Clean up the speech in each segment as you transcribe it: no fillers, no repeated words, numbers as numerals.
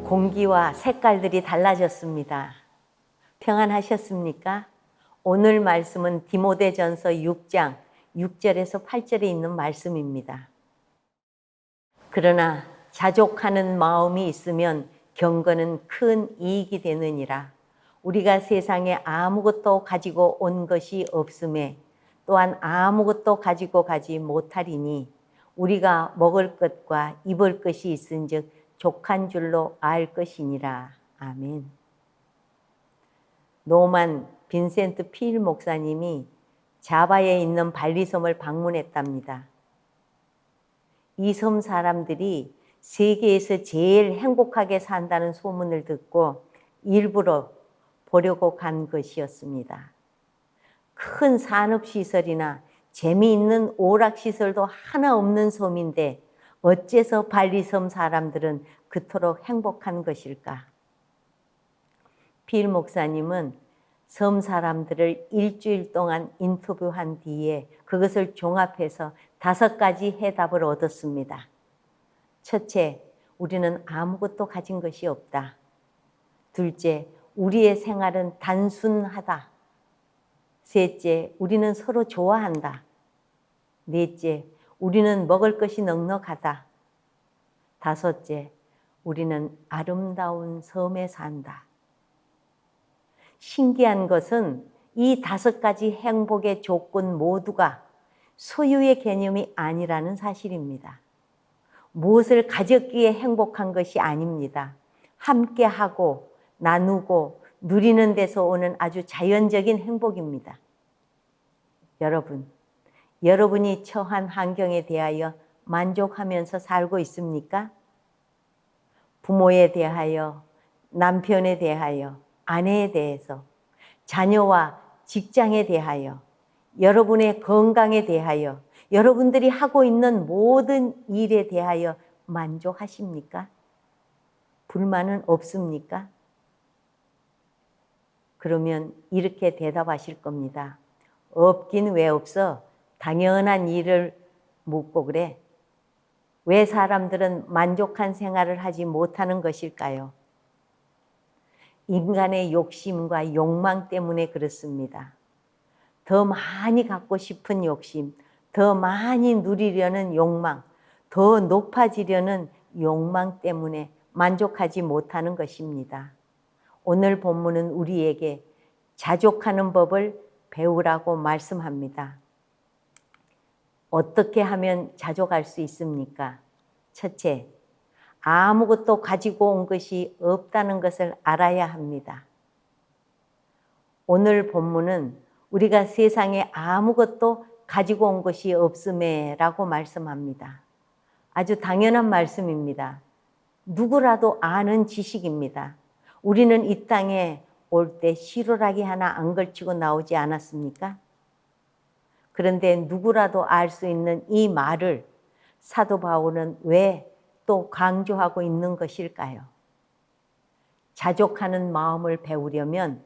공기와 색깔들이 달라졌습니다. 평안하셨습니까? 오늘 말씀은 디모데전서 6장 6절에서 8절에 있는 말씀입니다. 그러나 자족하는 마음이 있으면 경건은 큰 이익이 되느니라. 우리가 세상에 아무것도 가지고 온 것이 없음에 또한 아무것도 가지고 가지 못하리니 우리가 먹을 것과 입을 것이 있은즉 족한 줄로 알 것이니라. 아멘. 노만 빈센트 필 목사님이 자바에 있는 발리섬을 방문했답니다. 이 섬 사람들이 세계에서 제일 행복하게 산다는 소문을 듣고 일부러 보려고 간 것이었습니다. 큰 산업시설이나 재미있는 오락시설도 하나 없는 섬인데 어째서 발리섬 사람들은 그토록 행복한 것일까? 필 목사님은 섬 사람들을 일주일 동안 인터뷰한 뒤에 그것을 종합해서 5가지 해답을 얻었습니다. 첫째, 우리는 아무것도 가진 것이 없다. 둘째, 우리의 생활은 단순하다. 셋째, 우리는 서로 좋아한다. 넷째, 우리는 먹을 것이 넉넉하다. 다섯째, 우리는 아름다운 섬에 산다. 신기한 것은 이 5가지 행복의 조건 모두가 소유의 개념이 아니라는 사실입니다. 무엇을 가졌기에 행복한 것이 아닙니다. 함께하고 나누고 누리는 데서 오는 아주 자연적인 행복입니다. 여러분, 여러분이 처한 환경에 대하여 만족하면서 살고 있습니까? 부모에 대하여, 남편에 대하여, 아내에 대해서, 자녀와 직장에 대하여, 여러분의 건강에 대하여, 여러분들이 하고 있는 모든 일에 대하여 만족하십니까? 불만은 없습니까? 그러면 이렇게 대답하실 겁니다. 없긴 왜 없어? 당연한 일을 묻고 그래. 왜 사람들은 만족한 생활을 하지 못하는 것일까요? 인간의 욕심과 욕망 때문에 그렇습니다. 더 많이 갖고 싶은 욕심, 더 많이 누리려는 욕망, 더 높아지려는 욕망 때문에 만족하지 못하는 것입니다. 오늘 본문은 우리에게 자족하는 법을 배우라고 말씀합니다. 어떻게 하면 자족할 수 있습니까? 첫째, 아무것도 가지고 온 것이 없다는 것을 알아야 합니다. 오늘 본문은 우리가 세상에 아무것도 가지고 온 것이 없음에 라고 말씀합니다. 아주 당연한 말씀입니다. 누구라도 아는 지식입니다. 우리는 이 땅에 올 때 시루라기 하나 안 걸치고 나오지 않았습니까? 그런데 누구라도 알 수 있는 이 말을 사도 바울은 왜 또 강조하고 있는 것일까요? 자족하는 마음을 배우려면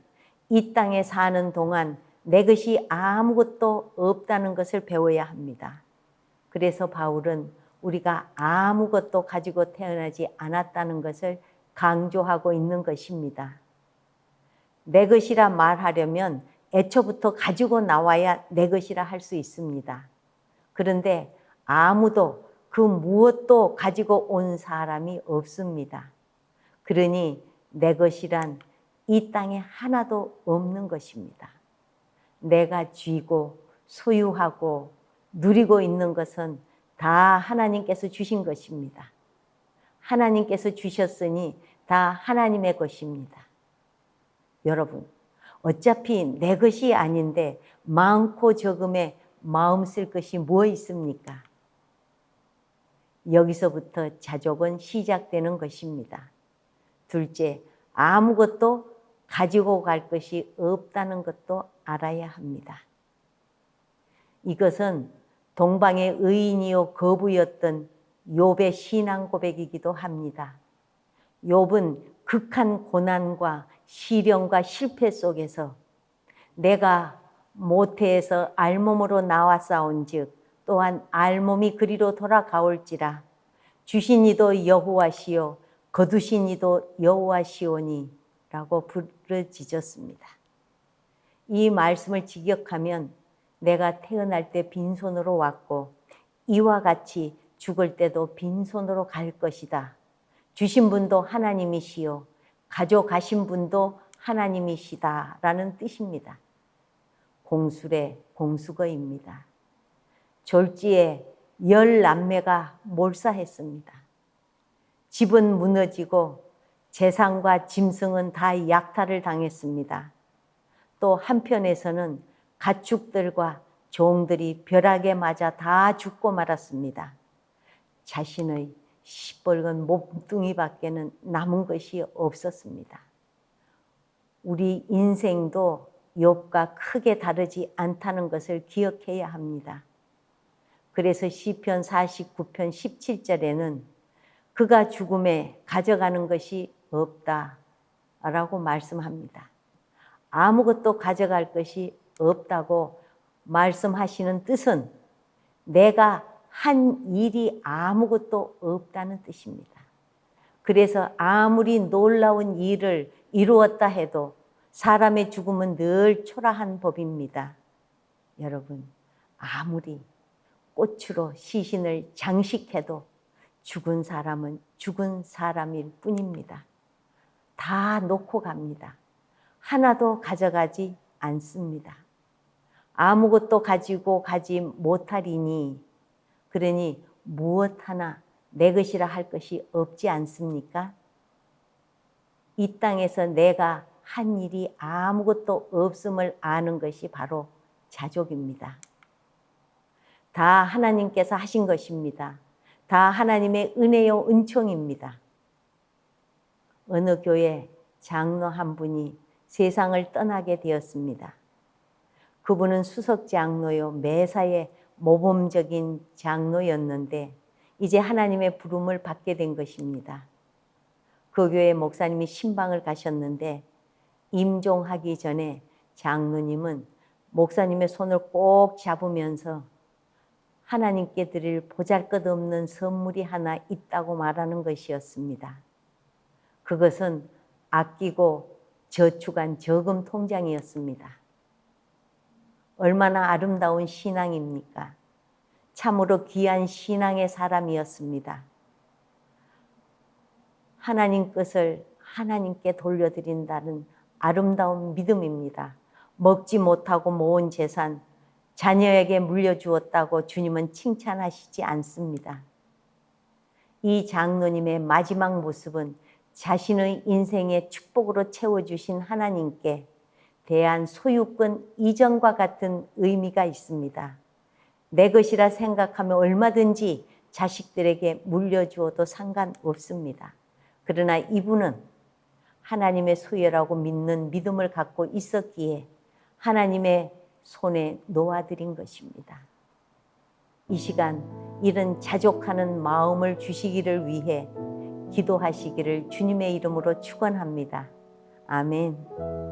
이 땅에 사는 동안 내 것이 아무것도 없다는 것을 배워야 합니다. 그래서 바울은 우리가 아무것도 가지고 태어나지 않았다는 것을 강조하고 있는 것입니다. 내 것이라 말하려면 애초부터 가지고 나와야 내 것이라 할 수 있습니다. 그런데 아무도 그 무엇도 가지고 온 사람이 없습니다. 그러니 내 것이란 이 땅에 하나도 없는 것입니다. 내가 쥐고 소유하고 누리고 있는 것은 다 하나님께서 주신 것입니다. 하나님께서 주셨으니 다 하나님의 것입니다. 여러분, 어차피 내 것이 아닌데 많고 적음에 마음 쓸 것이 뭐 있습니까? 여기서부터 자족은 시작되는 것입니다. 둘째, 아무것도 가지고 갈 것이 없다는 것도 알아야 합니다. 이것은 동방의 의인이요 거부였던 욥의 신앙 고백이기도 합니다. 욥은 극한 고난과 시련과 실패 속에서 내가 모태에서 알몸으로 나왔사온즉 또한 알몸이 그리로 돌아가올지라 주신 이도 여호와시요 거두신 이도 여호와시오니라고 부르짖었습니다. 이 말씀을 직역하면 내가 태어날 때 빈손으로 왔고 이와 같이 죽을 때도 빈손으로 갈 것이다. 주신 분도 하나님이시요 가져가신 분도 하나님이시다 라는 뜻입니다. 공술의 공수거입니다. 졸지에 10남매가 몰사했습니다. 집은 무너지고 재산과 짐승은 다 약탈을 당했습니다. 또 한편에서는 가축들과 종들이 벼락에 맞아 다 죽고 말았습니다. 자신의 시뻘건 몸뚱이밖에는 남은 것이 없었습니다. 우리 인생도 욥과 크게 다르지 않다는 것을 기억해야 합니다. 그래서 시편 49편 17절에는 그가 죽음에 가져가는 것이 없다라고 말씀합니다. 아무것도 가져갈 것이 없다고 말씀하시는 뜻은 내가 한 일이 아무것도 없다는 뜻입니다. 그래서 아무리 놀라운 일을 이루었다 해도 사람의 죽음은 늘 초라한 법입니다. 여러분, 아무리 꽃으로 시신을 장식해도 죽은 사람은 죽은 사람일 뿐입니다. 다 놓고 갑니다. 하나도 가져가지 않습니다. 아무것도 가지고 가지 못하리니 그러니 무엇 하나 내 것이라 할 것이 없지 않습니까? 이 땅에서 내가 한 일이 아무것도 없음을 아는 것이 바로 자족입니다. 다 하나님께서 하신 것입니다. 다 하나님의 은혜요 은총입니다. 어느 교회 장로 한 분이 세상을 떠나게 되었습니다. 그분은 수석 장로요 매사에 모범적인 장로였는데 이제 하나님의 부름을 받게 된 것입니다. 그 교회 목사님이 신방을 가셨는데 임종하기 전에 장로님은 목사님의 손을 꼭 잡으면서 하나님께 드릴 보잘것없는 선물이 하나 있다고 말하는 것이었습니다. 그것은 아끼고 저축한 저금 통장이었습니다. 얼마나 아름다운 신앙입니까? 참으로 귀한 신앙의 사람이었습니다. 하나님 것을 하나님께 돌려드린다는 아름다운 믿음입니다. 먹지 못하고 모은 재산, 자녀에게 물려주었다고 주님은 칭찬하시지 않습니다. 이 장로님의 마지막 모습은 자신의 인생의 축복으로 채워주신 하나님께 대한 소유권 이전과 같은 의미가 있습니다. 내 것이라 생각하면 얼마든지 자식들에게 물려주어도 상관없습니다. 그러나 이분은 하나님의 소유라고 믿는 믿음을 갖고 있었기에 하나님의 손에 놓아드린 것입니다. 이 시간 이런 자족하는 마음을 주시기를 위해 기도하시기를 주님의 이름으로 축원합니다. 아멘.